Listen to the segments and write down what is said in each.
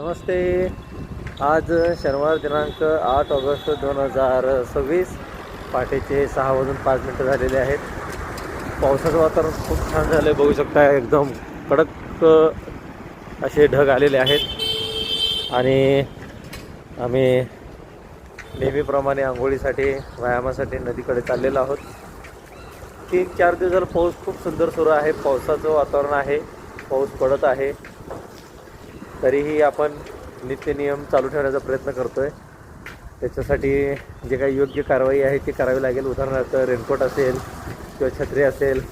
नमस्ते. आज शनिवार दिनांक 8 ऑगस्ट 2026 पहाटेचे 6:05 झालेले आहेत. पावसाचं वातावरण खूप छान झालं आहे, बघू शकता. एकदम कडक असे ढग आलेले आहेत आणि आम्ही नेहमीप्रमाणे आंघोळीसाठी व्यायामासाठी नदीकडे चाललेलो आहोत. 3-4 दिवस झालं पाऊस खूप सुंदर सुरू आहे. पावसाचं वातावरण आहे, पाऊस पडत आहे. तरीही आपण नित्यनियम चालू ठेवण्याचा प्रयत्न करतो आहे. त्याच्यासाठी जे काही योग्य कारवाई आहे ती करावी लागेल. उदाहरणार्थ रेनकोट असेल किंवा छत्री असेल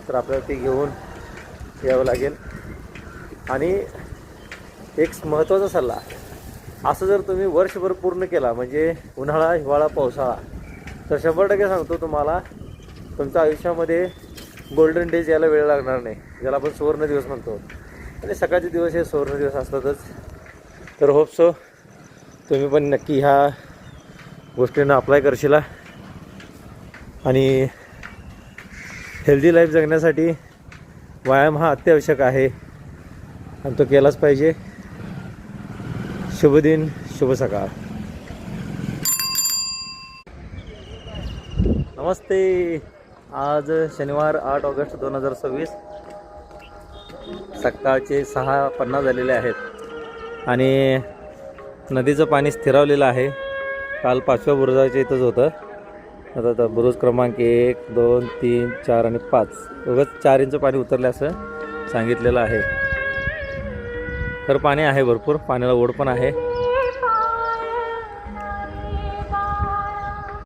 तर आपल्याला ती घेऊन यावं लागेल. आणि एक महत्त्वाचा सल्ला, असं जर तुम्ही वर्षभर पूर्ण केला, म्हणजे उन्हाळा, हिवाळा, पावसाळा, तर 100% सांगतो तुम्हाला तुमच्या आयुष्यामध्ये गोल्डन डेज यायला वेळ लागणार नाही, ज्याला आपण सुवर्ण दिवस म्हणतो. आणि सकाळचे दिवस हे सुवर्ण दिवस असतातच. तर होप सो तुम्ही पण नक्की ह्या गोष्टींना अप्लाय करशील. आणि हेल्दी लाईफ जगण्यासाठी व्यायाम हा अत्यावश्यक आहे आणि तो केलाच पाहिजे. शुभ दिन, शुभ सकाळ. नमस्ते. आज शनिवार 8 ऑगस्ट 2026 सकाळचे 6:50 झालेले आहेत आणि नदीचं पाणी स्थिरावलेलं आहे. काल 5व्या बुरुजाच्या इथंच होतं. आता बुरुज क्रमांक 1, 2, 3, 4 आणि 5 उगाच 4 इंच पाणी उतरलं असं सांगितलेलं आहे. तर पाणी आहे भरपूर, पाण्याला ओढ पण आहे.